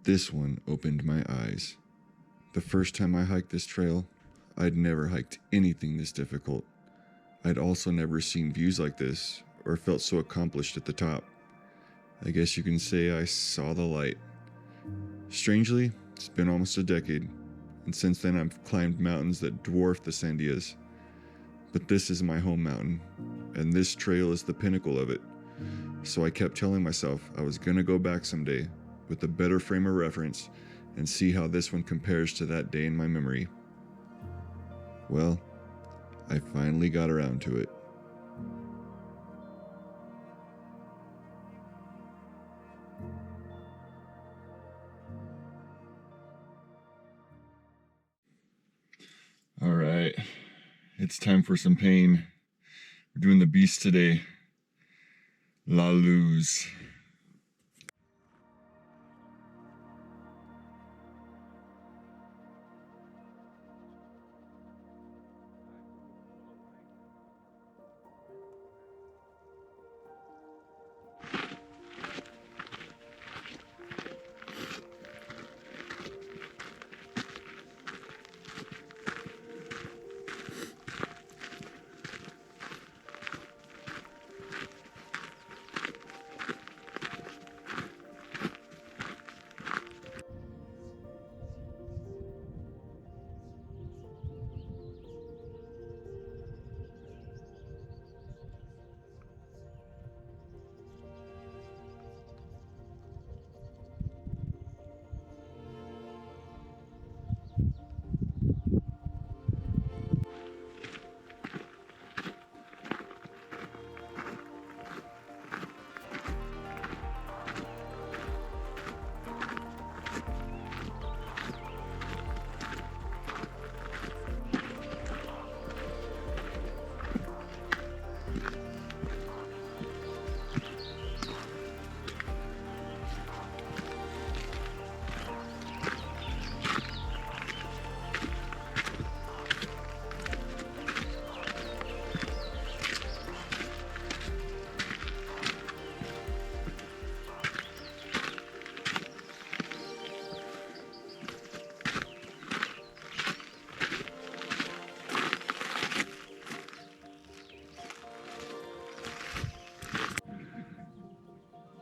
This one opened my eyes. The first time I hiked this trail, I'd never hiked anything this difficult. I'd also never seen views like this or felt so accomplished at the top. I guess you can say I saw the light. Strangely, it's been almost a decade, and since then I've climbed mountains that dwarf the Sandias. But this is my home mountain, and this trail is the pinnacle of it. So I kept telling myself I was gonna go back someday with a better frame of reference and see how this one compares to that day in my memory. Well, I finally got around to it. All right, it's time for some pain. We're doing the beast today. La Luz.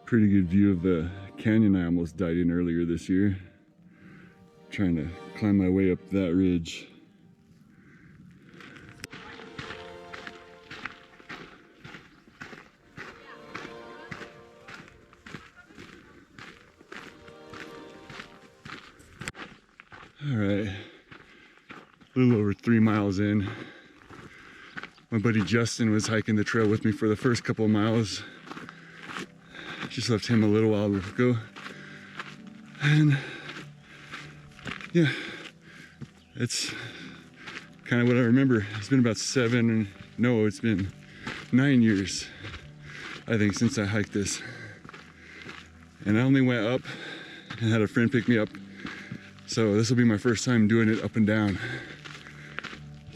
Pretty good view of the canyon I almost died in earlier this year. Trying to climb my way up that ridge. All right, a little over 3 miles in. My buddy Justin was hiking the trail with me for the first couple of miles. Just left him a little while ago. And yeah, it's kind of what I remember. It's been about it's been 9 years, I think, since I hiked this. And I only went up and had a friend pick me up. So this will be my first time doing it up and down.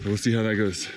So we'll see how that goes.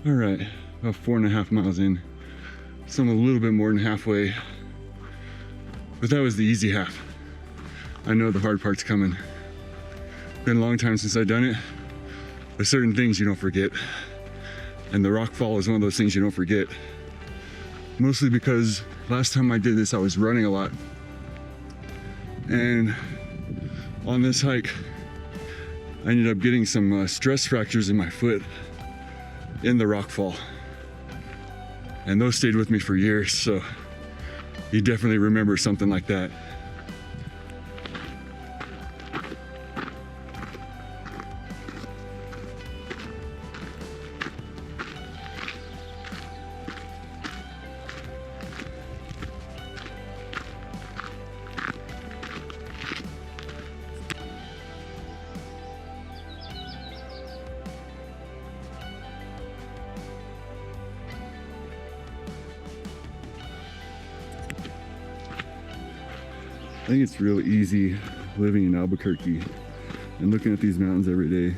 All right, about 4.5 miles in. So I'm a little bit more than halfway, but that was the easy half. I know the hard part's coming. Been a long time since I've done it. There's certain things you don't forget. And the rock fall is one of those things you don't forget. Mostly because last time I did this, I was running a lot. And on this hike, I ended up getting some stress fractures in my foot in the rock fall. And those stayed with me for years, so you definitely remember something like that. I think it's real easy living in Albuquerque and looking at these mountains every day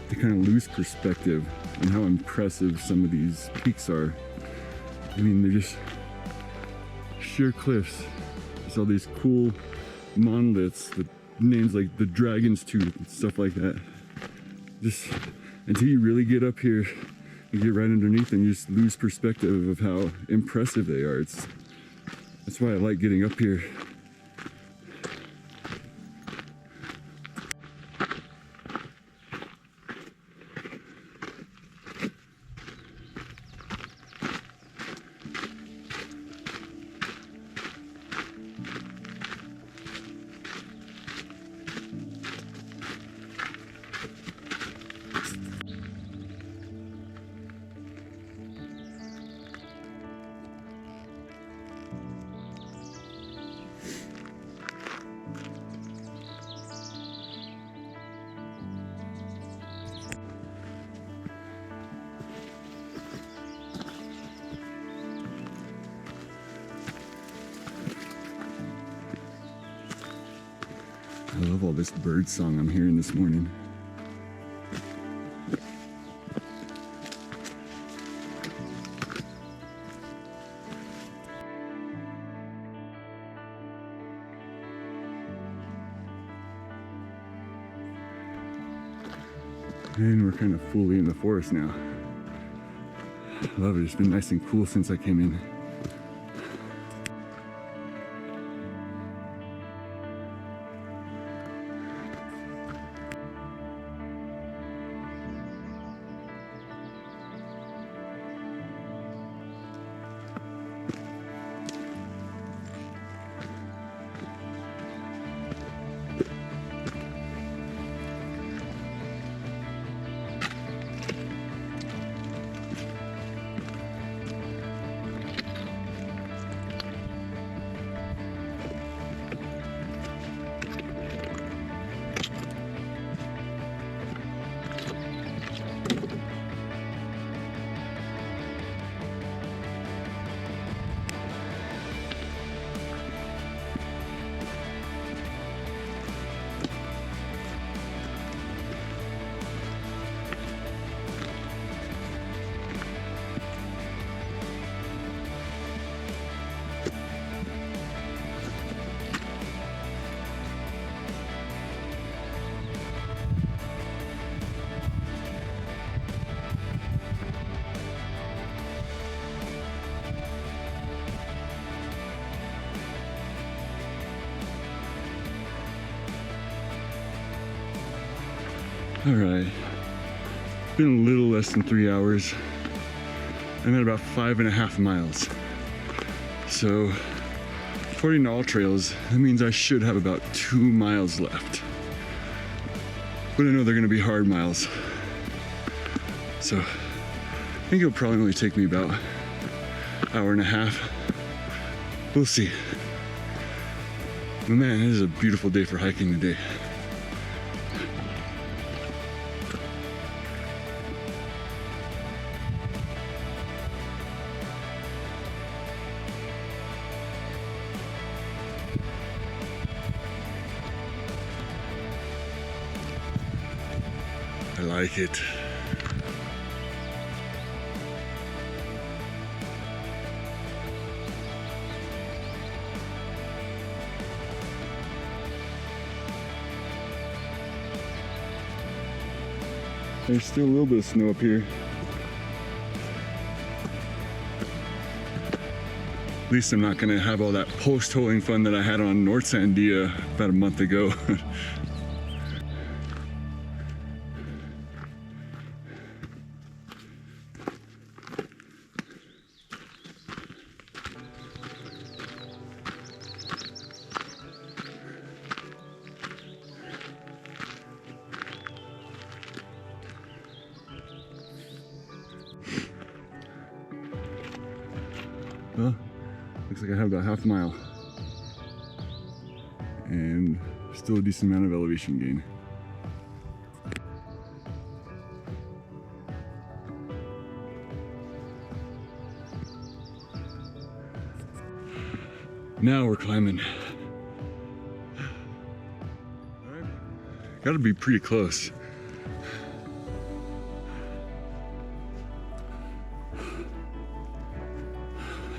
to kind of lose perspective on how impressive some of these peaks are. I mean, they're just sheer cliffs. There's all these cool monoliths, the names like the Dragon's Tooth and stuff like that. Just until you really get up here and get right underneath them, you just lose perspective of how impressive they are. That's why I like getting up here. I love all this bird song I'm hearing this morning. And we're kind of fully in the forest now. I love it. It's been nice and cool since I came in. All right, been a little less than 3 hours. I'm at about 5.5 miles. So according to All Trails, that means I should have about 2 miles left. But I know they're gonna be hard miles. So I think it'll probably only take me about an hour and a half. We'll see. But man, it is a beautiful day for hiking today. I like it. There's still a little bit of snow up here. At least I'm not gonna have all that post-holing fun that I had on North Sandia about a month ago. Well, looks like I have about half a mile. And still a decent amount of elevation gain. Now we're climbing. Gotta be pretty close.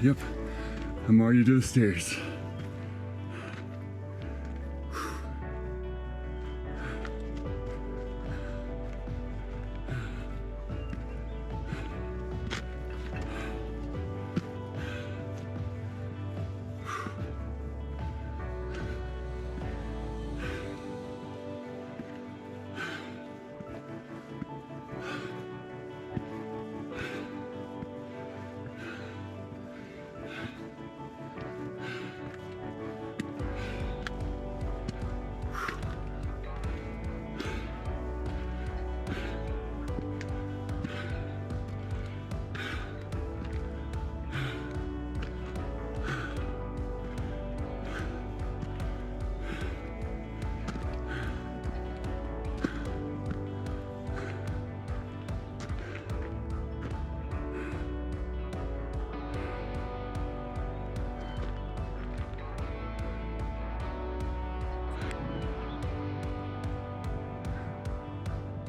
Yep, I'm already to the stairs.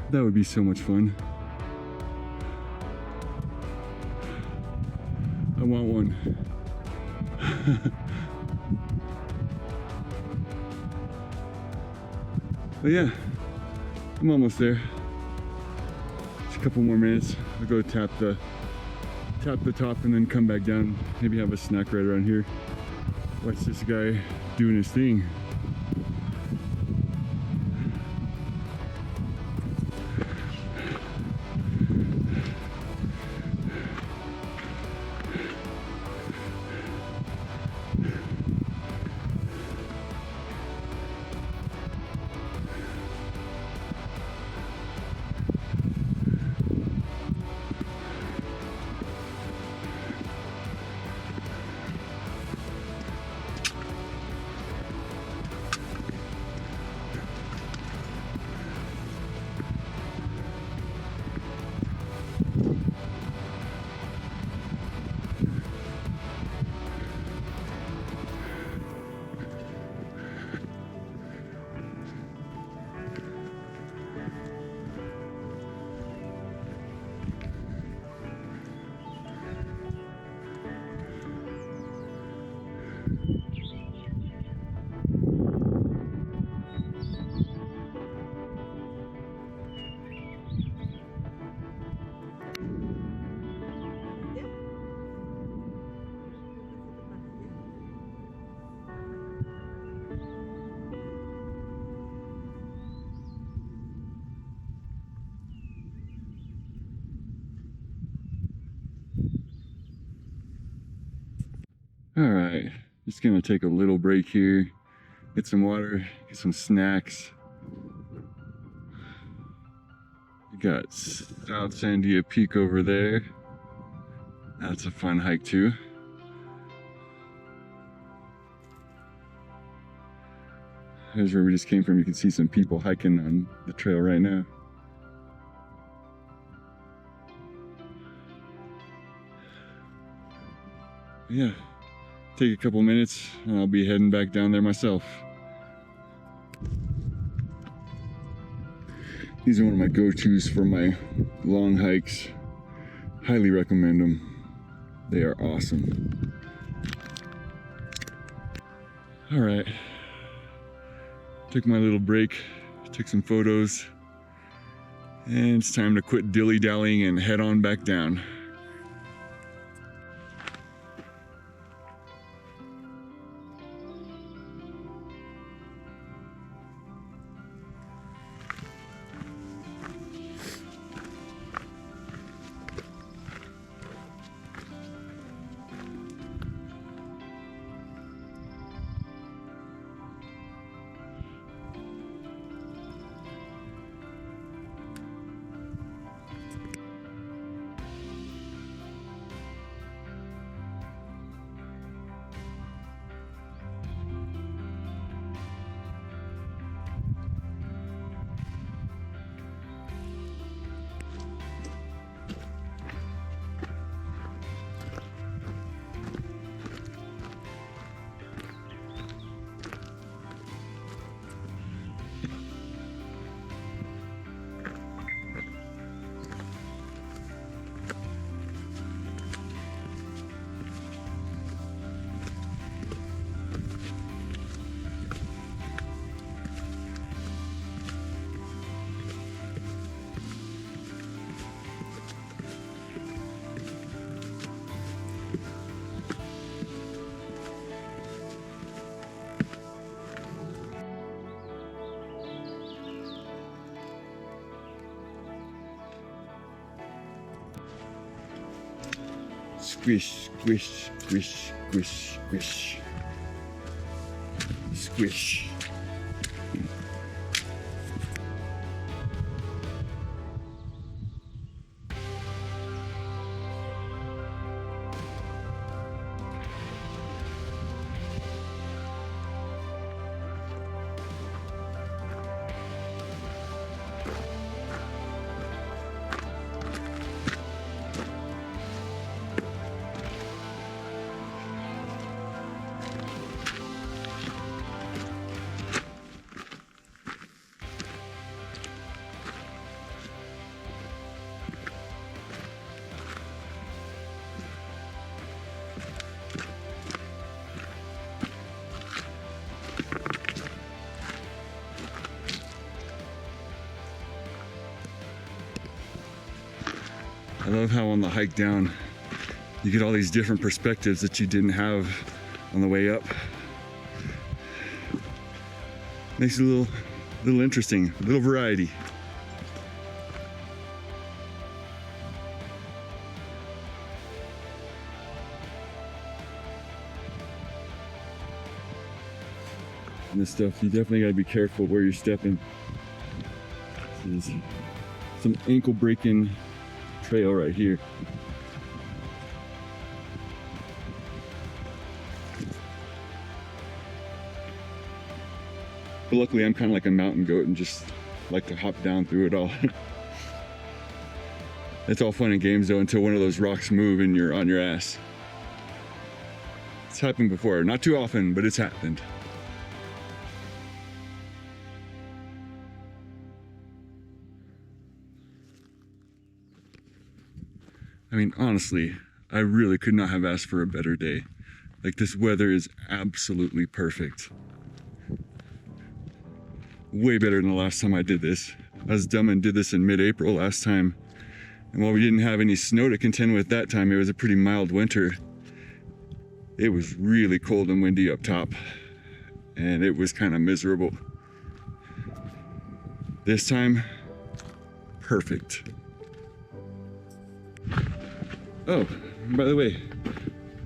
That would be so much fun. I want one. But yeah, I'm almost there. Just a couple more minutes. I'll go tap the top and then come back down. Maybe have a snack right around here. Watch this guy doing his thing. All right, just gonna take a little break here, get some water, get some snacks. We got South Sandia Peak over there. That's a fun hike too. Here's where we just came from. You can see some people hiking on the trail right now. Yeah. Take a couple minutes and I'll be heading back down there myself. These are one of my go-tos for my long hikes. Highly recommend them. They are awesome. All right. Took my little break, took some photos. And it's time to quit dilly-dallying and head on back down. Squish, squish, squish, squish, squish. Squish. I love how on the hike down, you get all these different perspectives that you didn't have on the way up. Makes it a little interesting, a little variety. And this stuff, you definitely gotta be careful where you're stepping. This is some ankle breaking trail right here. But luckily I'm kind of like a mountain goat and just like to hop down through it all. It's all fun and games though until one of those rocks move and you're on your ass. It's happened before, not too often, but it's happened. I mean, honestly, I really could not have asked for a better day. Like, this weather is absolutely perfect. Way better than the last time I did this. I was dumb and did this in mid-April last time. And while we didn't have any snow to contend with that time, it was a pretty mild winter. It was really cold and windy up top. And it was kind of miserable. This time, perfect. Oh, by the way,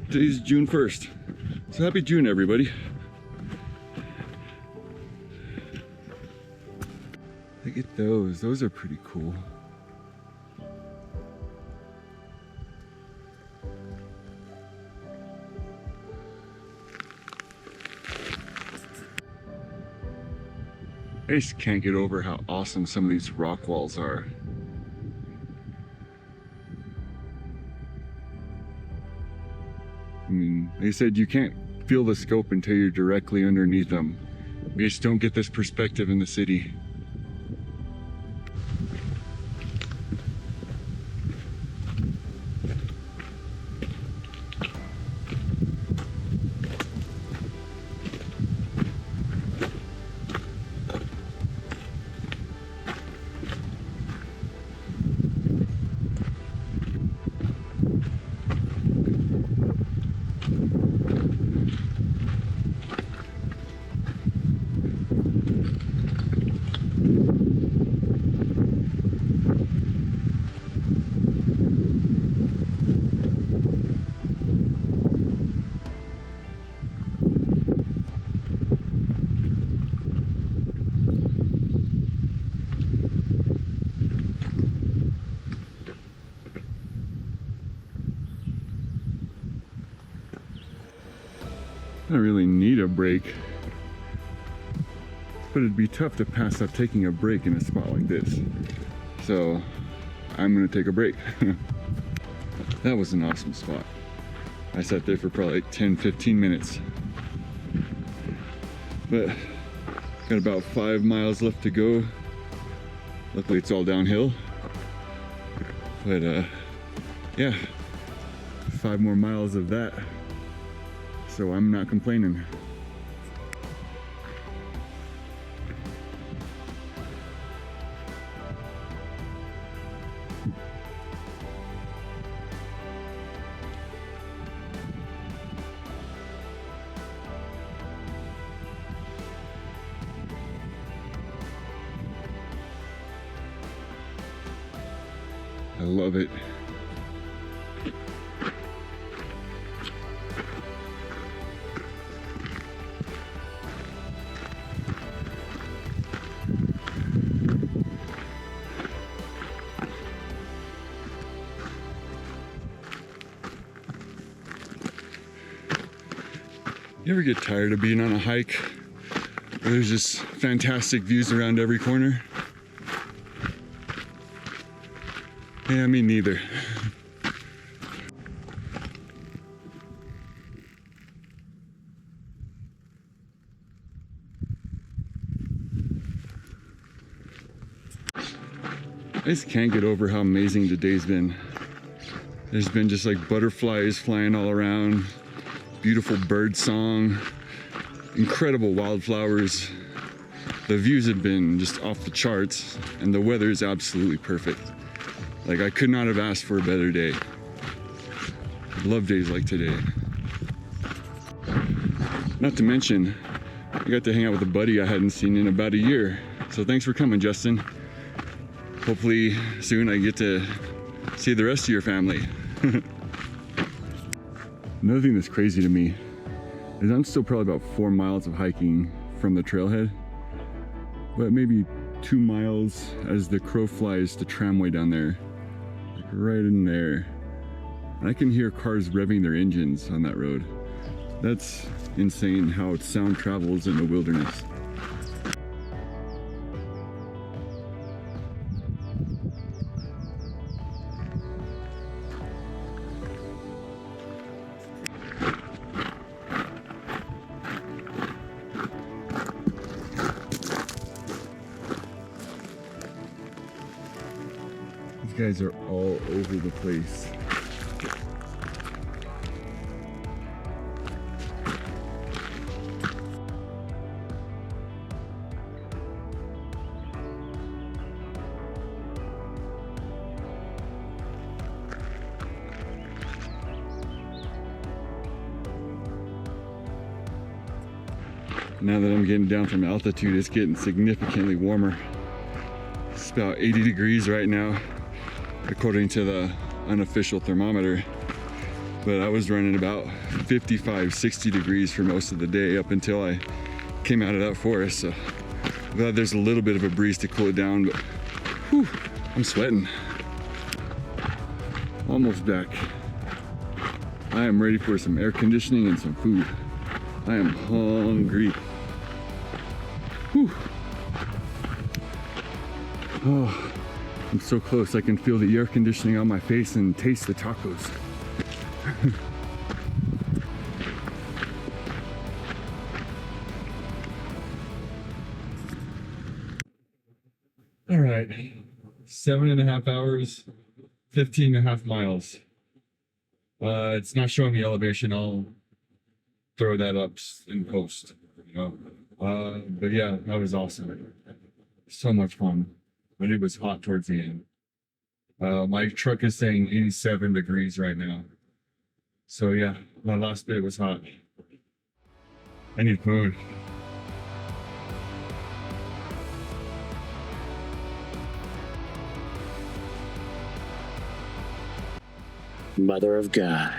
today's June 1st. So happy June, everybody. Look at those. Those are pretty cool. I just can't get over how awesome some of these rock walls are. I mean, they said you can't feel the scope until you're directly underneath them. We just don't get this perspective in the city. a break, but it'd be tough to pass up taking a break in a spot like this. So I'm gonna take a break. That was an awesome spot. I sat there for probably like 10-15 minutes. But got about 5 miles left to go. Luckily it's all downhill. But yeah, 5 more miles of that. So I'm not complaining. I love it. You ever get tired of being on a hike where there's just fantastic views around every corner? Yeah, me neither. I just can't get over how amazing today's been. There's been just like butterflies flying all around, beautiful bird song, incredible wildflowers. The views have been just off the charts, and the weather is absolutely perfect. Like, I could not have asked for a better day. I love days like today. Not to mention, I got to hang out with a buddy I hadn't seen in about a year. So thanks for coming, Justin. Hopefully soon I get to see the rest of your family. Another thing that's crazy to me is I'm still probably about 4 miles of hiking from the trailhead, but maybe 2 miles as the crow flies to tramway down there. Right in there. And I can hear cars revving their engines on that road. That's insane how sound travels in the wilderness. These guys are all over the place. Now that I'm getting down from altitude, it's getting significantly warmer. It's about 80 degrees right now, according to the unofficial thermometer. But I was running about 55, 60 degrees for most of the day up until I came out of that forest. So I'm glad there's a little bit of a breeze to cool it down, but whew, I'm sweating. Almost back. I am ready for some air conditioning and some food. I am hungry. Whew. Oh, I'm so close. I can feel the air conditioning on my face and taste the tacos. All right, 7.5 hours, 15.5 miles. It's not showing me elevation. I'll throw that up in post, you know. But yeah, that was awesome. So much fun. But it was hot towards the end. My truck is saying 87 degrees right now. So yeah, my last bit was hot. I need food. Mother of God.